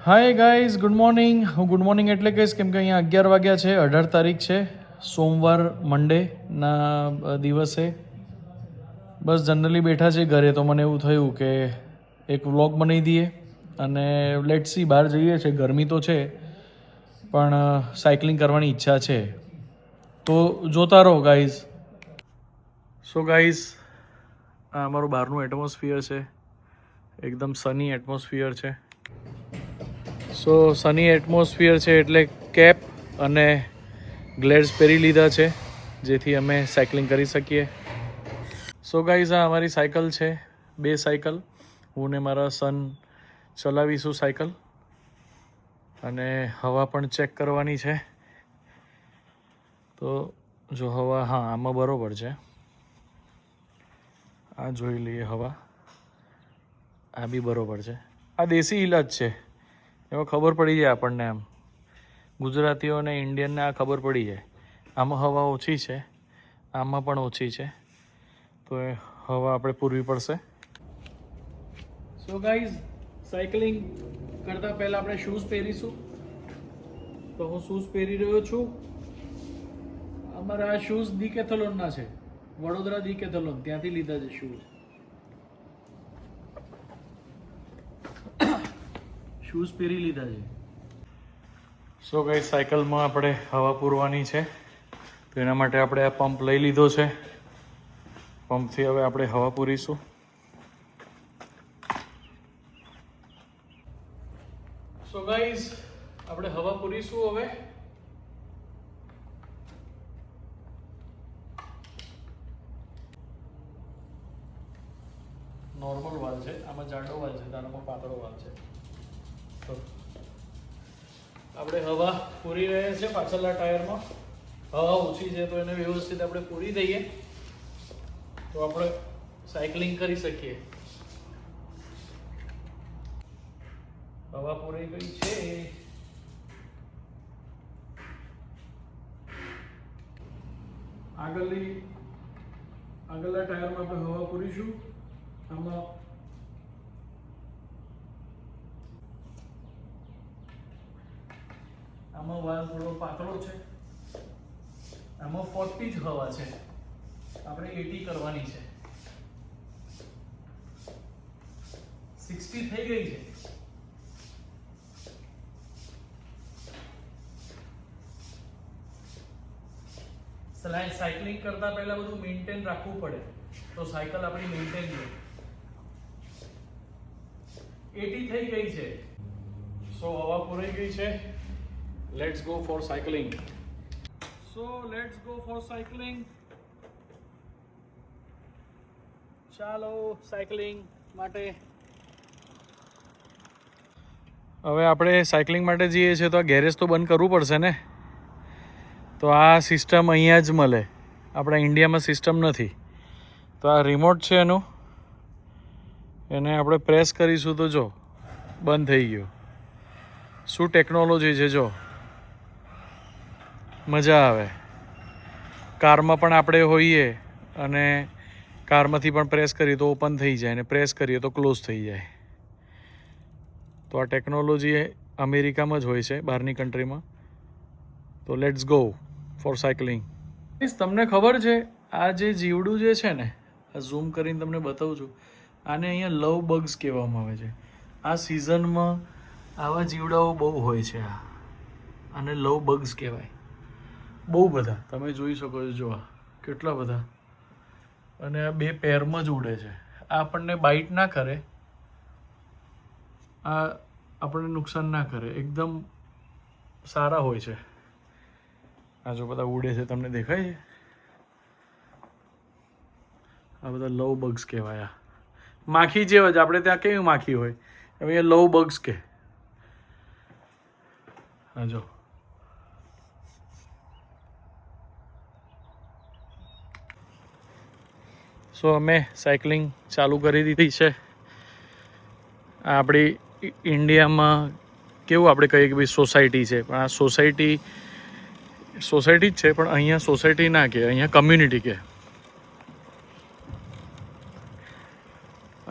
હાય guys, good morning. હું good morning એટલે કહીશ કેમ કે અહીંયા 11 વાગ્યા છે. 18 તારીખ છે, સોમવાર, મંડેના દિવસે. બસ જનરલી બેઠા છે ઘરે, તો મને એવું થયું કે એક વ્લોગ બનાવી દઈએ અને લેટ્સ સી, બહાર જઈએ છે. ગરમી તો છે પણ સાયકલિંગ કરવાની ઈચ્છા છે, તો જોતા રહો ગાઈઝ. સો ગાઈઝ, આ અમારું બહારનું એટમોસ્ફિયર છે. એકદમ સની એટમોસ્ફિયર છે. સો સની એટમોસ્ફિયર છે એટલે કેપ અને ગ્લેડ્સ પહેરી લીધા છે, જેથી અમે સાયકલિંગ કરી શકીએ. સો ગાઈઝ, આ અમારી સાયકલ છે, 2 સાયકલ. હું ને મારા સન ચલાવીશું સાયકલ, અને હવા પણ ચેક કરવાની છે. તો જો હવા, હા આમાં બરોબર છે. આ જોઈ લઈએ હવા, આ બી બરોબર છે. આ દેશી ઇલાજ છે, એમાં ખબર પડી જાય આપણને. આમ ગુજરાતીઓને, ઇન્ડિયનને આ ખબર પડી જાય. આમાં હવા ઓછી છે, આમાં પણ ઓછી છે, તો એ હવા આપણે પૂરવી પડશે. સો ગાઈઝ, સાયકલિંગ કરતાં પહેલાં આપણે શૂઝ પહેરીશું. તો હું શૂઝ પહેરી રહ્યો છું. અમારા આ શૂઝ ડીકેથલોનના છે, વડોદરા ડીકેથલોન, ત્યાંથી લીધા છે શૂઝ. શૂઝ પહેરી લીધા છે. સો ગાઈઝ, સાયકલમાં આપણે હવા પૂરવાની છે, તો એના માટે આપણે આ પંપ લઈ લીધો છે. પંપથી હવે આપણે હવા પૂરીશું. સો ગાઈઝ, આપણે હવા પૂરીશું હવે. નોર્મલ વાલ છે, આમાં જાડો વાલ છે, આમાં પાતળો વાલ છે. તો આપણે હવા પૂરી રહ્યા છે પાછળના ટાયરમાં. હવા ઓછી છે તો એને વ્યવસ્થિત આપણે પૂરી દઈએ, તો આપણે સાયકલિંગ કરી શકીએ. હવા પૂરી ગઈ છે. આગળના ટાયરમાં આપણે હવા પૂરીશું. આમાં વાલ થોડો પાતળો છે, આમાં 40 જ હવા છે, આપણે 80 કરવાની છે. 60 થઈ ગઈ છે. સાયકલિંગ કરતા પહેલા બધું મેન્ટેન રાખવું પડે, તો સાયકલ આપણી મેન્ટેન રહે. 80 થઈ ગઈ છે. સો હવા પૂરાઈ ગઈ છે. Let's go for cycling. So let's go for cycling. ચાલો સાયકલિંગ માટે. હવે આપણે સાયકલિંગ માટે જઈએ છીએ તો આ ગેરેજ તો બંધ કરવું પડશે ને. તો આ સિસ્ટમ અહીંયા જ મળે, આપણા ઇન્ડિયામાં સિસ્ટમ નથી. તો આ રિમોટ છે એનું, એને આપણે પ્રેસ કરીશું તો જો બંધ થઈ ગયું. શું ટેકનોલોજી છે જો, મજા આવે. કારમાં પણ આપણે હોઈએ અને કારમાંથી પણ પ્રેસ કરીએ તો ઓપન થઈ જાય, અને પ્રેસ કરીએ તો ક્લોઝ થઈ જાય. તો આ ટેકનોલોજી અમેરિકામાં જ હોય છે, બહારની કન્ટ્રીમાં. તો લેટ્સ ગો ફોર સાયકલિંગ. તમને ખબર છે, આ જે જીવડું જે છે ને, આ ઝૂમ કરીને તમને બતાવું છું, આને અહીંયા લવ બગ્સ કહેવામાં આવે છે. આ સિઝનમાં આવા જીવડાઓ બહુ હોય છે. આને લવ બગ્સ કહેવાય. બહુ બધા તમે જોઈ શકો છો, જો કેટલા બધા. અને આ 2 પેરમાં જ ઉડે છે. આ આપણને બાઇટ ના કરે, આ આપણને નુકસાન ના કરે, એકદમ સારા હોય છે. આ જો બધા ઉડે છે, તમને દેખાય છે? આ બધા લવ બગ્સ કહેવાય. માખી જેવા જ, આપણે ત્યાં કેવી માખી હોય, હવે અહીંયા લવ બગ્સ કે. હા જો, સો અમે સાયકલિંગ ચાલુ કરી દીધી છે. આપણી ઇન્ડિયામાં કેવું આપણે કહીએ કે ભાઈ સોસાયટી છે, પણ આ સોસાયટી જ છે, પણ અહીંયા સોસાયટી ના કહે, અહીંયા કમ્યુનિટી કહે.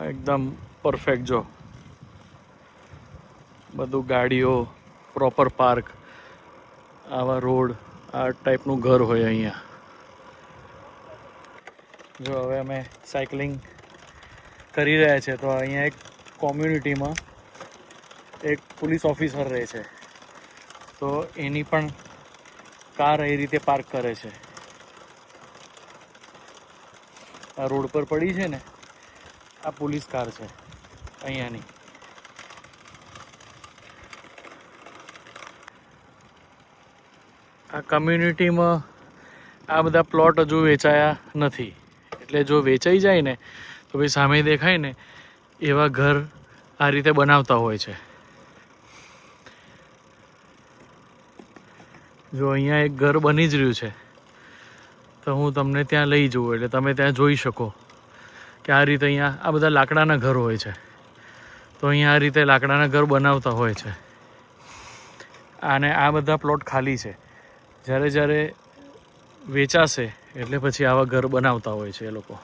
એકદમ પરફેક્ટ. જો બધું ગાડીઓ પ્રોપર પાર્ક, આવા રોડ, આ ટાઈપનું ઘર હોય અહીંયા. જો હવે અમે સાયકલિંગ કરી રહ્યા છે તો અહીંયા એક કોમ્યુનિટીમાં એક પોલીસ ઓફિસર રહે છે, તો એની પણ કાર એ રીતે પાર્ક કરે છે. આ રોડ પર પડી છે ને, આ પોલીસ કાર છે અહીંયાની. આ કમ્યુનિટીમાં આ બધા પ્લોટ હજુ વેચાયા નથી, એટલે જો વેચાઈ જાય ને તો ભાઈ સામે દેખાય ને એવા ઘર આ રીતે બનાવતા હોય છે. જો અહીંયા એક ઘર બની જ રહ્યું છે, તો હું તમને ત્યાં લઈ જઉં એટલે તમે ત્યાં જોઈ શકો કે આ રીતે અહીંયા આ બધા લાકડાના ઘર હોય છે. તો અહીંયા આ રીતે લાકડાના ઘર બનાવતા હોય છે. અને આ બધા પ્લોટ ખાલી છે. જ્યારે જ્યારે વેચાશે એટલે પછી આવા ઘર બનાવતા હોય છે એ લોકો.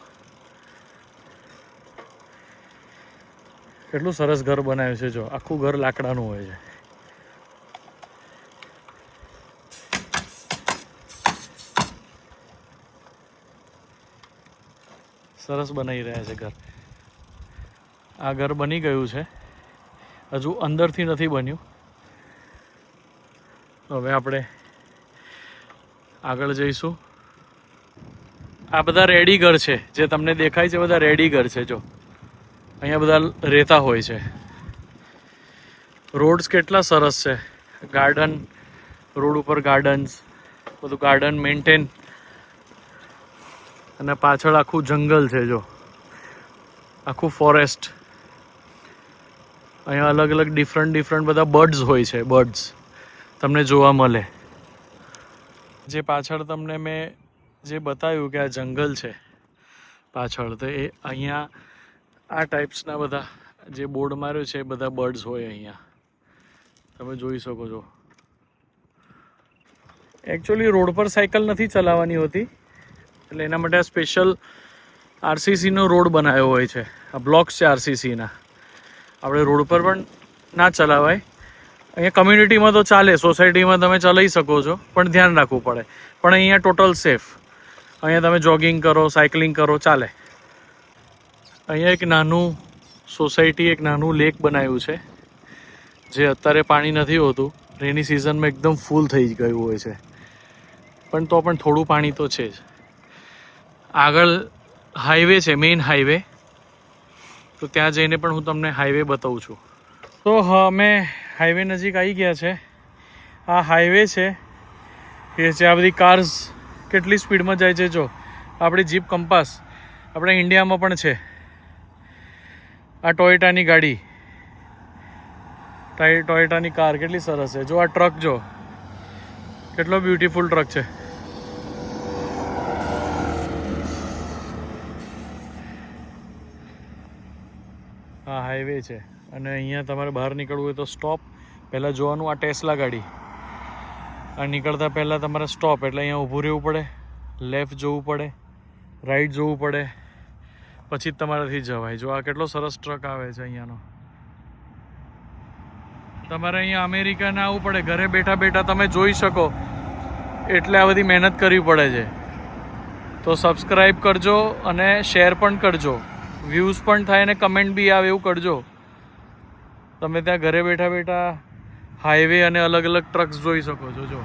કેટલું સરસ ઘર બનાવ્યું છે. જો આખું ઘર લાકડાનું હોય છે. સરસ બનાવી રહ્યા છે ઘર. આ ઘર બની ગયું છે, હજુ અંદરથી નથી બન્યું. હવે આપણે આગળ જઈશું. આ બધા રેડી ઘર છે જે તમને દેખાય છે, બધા રેડી ઘર છે. જો અહીંયા બધા રહેતા હોય છે. રોડ્સ કેટલા સરસ છે. ગાર્ડન, રોડ ઉપર ગાર્ડન્સ, બધું ગાર્ડન મેન્ટેન. અને પાછળ આખું જંગલ છે. જો આખું ફોરેસ્ટ. અહીંયા અલગ અલગ ડિફરન્ટ બધા બર્ડ્સ હોય છે. બર્ડ્સ તમને જોવા મળે. જે પાછળ તમને મેં જે બતાવ્યું કે આ જંગલ છે પાછળ, તો એ અહીંયા આ ટાઈપ્સના બધા જે બોર્ડ માર્યો છે એ બધા બર્ડ્સ હોય અહીંયા. તમે જોઈ શકો છો. એકચ્યુઅલી રોડ પર સાયકલ નથી ચલાવવાની હોતી, એટલે એના માટે આ સ્પેશિયલ આરસીસીનો રોડ બનાવ્યો હોય છે. આ બ્લોક્સ છે આરસીસીના. આપણે રોડ પર પણ ના ચલાવાય. અહીંયા કમ્યુનિટીમાં તો ચાલે, સોસાયટીમાં તમે ચલાવી શકો છો, પણ ધ્યાન રાખવું પડે. પણ અહીંયા ટોટલ સેફ. અહીંયા તમે જોગિંગ કરો, સાયકલિંગ કરો, ચાલે. અહીંયા એક નાનું સોસાયટી, એક નાનું લેક બનાવ્યું છે, જે અત્યારે પાણી નથી હોતું. રેની સિઝનમાં એકદમ ફૂલ થઈ ગયું હોય છે, પણ તો પણ થોડું પાણી તો છે જ. આગળ હાઈવે છે, મેઇન હાઈવે. તો ત્યાં જઈને પણ હું તમને હાઈવે બતાવું છું. તો હા, અમે હાઈવે નજીક આવી ગયા છે. આ હાઈવે છે કે જે આ બધી કાર્સ કેટલી સ્પીડમાં જાય છે. જો આપણી જીપ કંપાસ આપણે ઇન્ડિયામાં પણ છે. આ ટોયોટાની ગાડી, ટોયોટાની કાર કેટલી સરસ છે. જો આ ટ્રક, જો કેટલો બ્યુટીફુલ ટ્રક છે. આ હાઈવે છે અને અહીંયા તમારે બહાર નીકળવું હોય તો સ્ટોપ પહેલાં જોવાનું. આ ટેસ્લા ગાડી. આ નીકળતા પહેલાં તમારે સ્ટોપ એટલે અહીંયા ઊભું રહેવું પડે, લેફ્ટ જોવું પડે, રાઈટ જોવું પડે, પછી જ તમારાથી જવાય. જો આ કેટલો સરસ ટ્રક આવે છે અહીંયાનો. તમારે અહીંયા અમેરિકા ના આવવું પડે, ઘરે બેઠા બેઠા તમે જોઈ શકો. એટલે આ બધી મહેનત કરવી પડે છે. તો સબસ્ક્રાઈબ કરજો અને શેર પણ કરજો. વ્યૂઝ પણ થાય અને કમેન્ટ બી આવે એવું કરજો. તમે ત્યાં ઘરે બેઠા બેઠા હાઈવે અને અલગ અલગ ટ્રક્સ જોઈ શકો છો. જો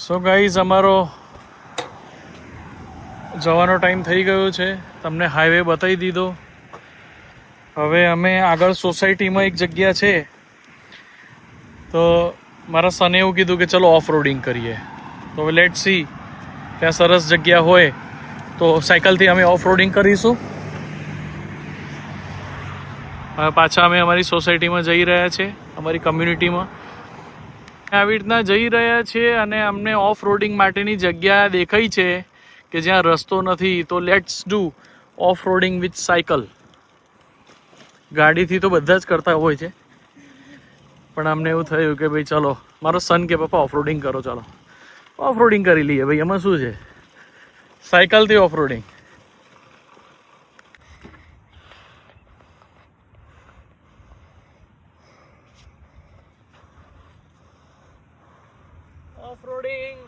સો ગાઈઝ, અમારો જવાનો ટાઈમ થઈ ગયો છે. તમને હાઈવે બતાવી દીધો. હવે અમે આગળ સોસાયટીમાં એક જગ્યા છે, તો મારા સને એવું કીધું કે ચલો ઓફ રોડિંગ કરીએ. તો હવે લેટ સી, ત્યાં સરસ જગ્યા હોય તો સાયકલથી અમે ઓફ રોડિંગ કરીશું. હવે પાછા અમે અમારી સોસાયટીમાં જઈ રહ્યા છે, અમારી કમ્યુનિટીમાં આવી રીતના જઈ રહ્યા છીએ. અને અમને ઓફ રોડિંગ માટેની જગ્યા દેખાઈ છે કે જ્યાં રસ્તો નથી. તો let's do off roading with cycle. ગાડીથી તો બધા જ કરતા હોય છે, પણ અમને એવું થયું કે ભાઈ ચલો, મારો સન કે પપ્પા ઓફ રોડિંગ કરો, ચાલો ઓફ રોડિંગ કરી લઈએ ભાઈ. એમાં શું છે, સાયકલથી ઓફ રોડિંગ. ઓફરોડિંગ.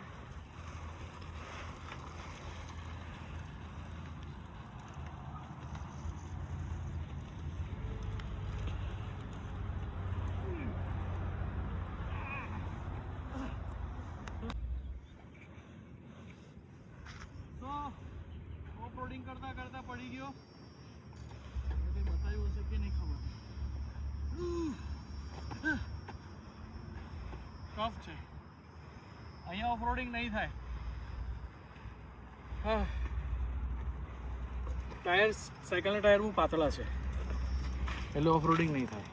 ઓફરોડિંગ કરતા કરતા પડી ગયો. બતાવ્યું હશે કે નહીં ખબર. ટફ છે અહીંયા, ઓફરોડિંગ નહીં થાય. ટાયર, સાયકલના ટાયર બહુ પાતળા છે એટલે ઓફરોડિંગ નહીં થાય.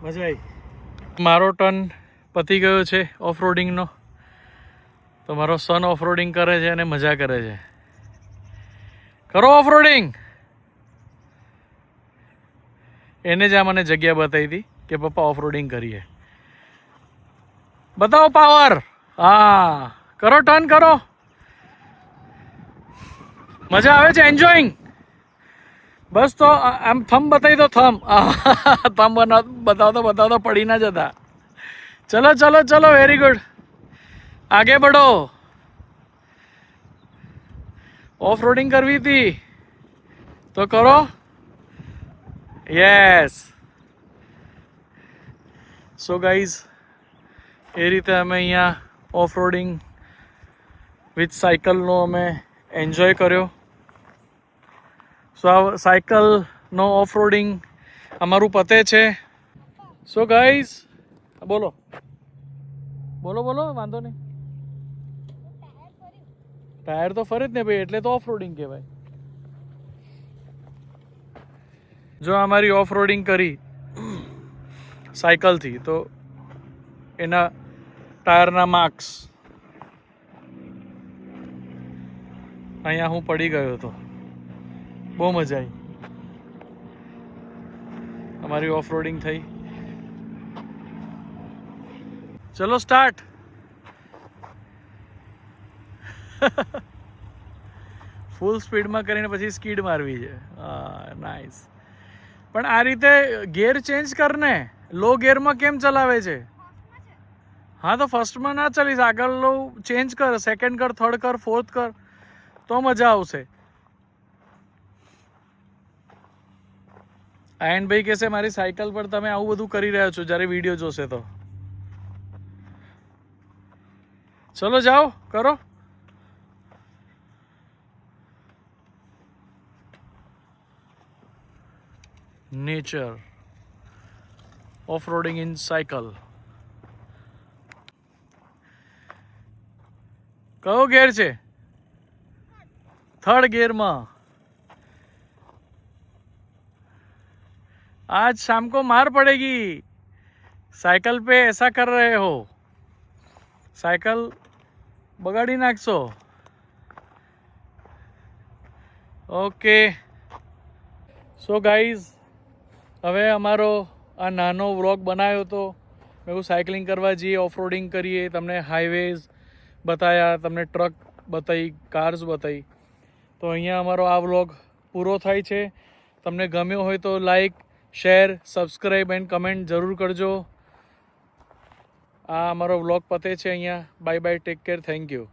મજા આવી. મારો ટર્ન પતી ગયો છે ઓફરોડિંગનો. તો મારો સન ઓફરોડિંગ કરે છે અને મજા કરે છે. કરો ઓફરોડિંગ. એને જ આ મને જગ્યા બતાવી હતી કે પપ્પા ઓફરોડિંગ કરીએ. બતાવો પાવર. હા, કરો, ટર્ન કરો. મજા આવે છે, એન્જોઈંગ. બસ તો આમ થંબ બતાવી દો, થંબ. થંબ બતાવતો પડી ના જતા. ચલો ચલો ચલો, વેરી ગુડ. આગે બઢો. ઓફ રોડિંગ કરવી હતી તો કરો. યસ. સો ગાઈઝ, એ રીતે અમે અહીંયા ઓફ રોડિંગ વિથ સાયકલનો અમે એન્જોય કર્યો. સો આ સાયકલનો ઓફ રોડિંગ અમારું પતે છે. સો ગાઈઝ, બોલો બોલો બોલો, વાંધો નહીં. ટાયર તો ફરે જ ને ભાઈ, એટલે તો ઓફ રોડિંગ કહેવાય. જો અમારી ઓફ રોડિંગ કરી સાયકલથી તો એના ટાયરના માર્ક્સ અહીંયા હું પડી ગયો હતો. બહુ મજા આવી. અમારી ઓફ રોડિંગ થઈ. ચલો સ્ટાર્ટ. ફૂલ સ્પીડમાં કરીને પછી સ્કીડ મારવી છે. હા, નાઇસ. પણ આ રીતે ગેર ચેન્જ કરને. લો ગેરમાં કેમ ચલાવે છે? હા, તો ફર્સ્ટમાં ના ચાલીશ. આગળ લો ચેન્જ કર, સેકન્ડ કર, થર્ડ કર, ફોર્થ કર, તો મજા આવશે. આયનભાઈ કહેશે મારી સાયકલ પર તમે આવું બધું કરી રહ્યા છો જ્યારે વિડીયો જોશે તો. ચલો જાઓ, કરો. Nature of roading in cycle. કયો ગેર છે? थर्ड गियर में. आज शाम को मार पड़ेगी. साइकिल पे ऐसा कर रहे हो, साइकिल बगाड़ी नाखशो. ओके. सो गाइज, હવે અમારો આ નાનો વ્લોગ બનાવ્યો તો મેં એવું સાયકલિંગ કરવા જઈએ, ઓફ રોડિંગ કરીએ, તમને હાઈવેઝ બતાવ્યા, તમને ટ્રક બતાવી, કાર્સ બતાવી. તો અહીંયા અમારો આ વ્લોગ પૂરો થાય છે. તમને ગમ્યો હોય તો like, share, subscribe and comment જરૂર કરજો. આ અમારો વ્લોગ પતે છે અહીંયા. Bye bye, take care, thank you.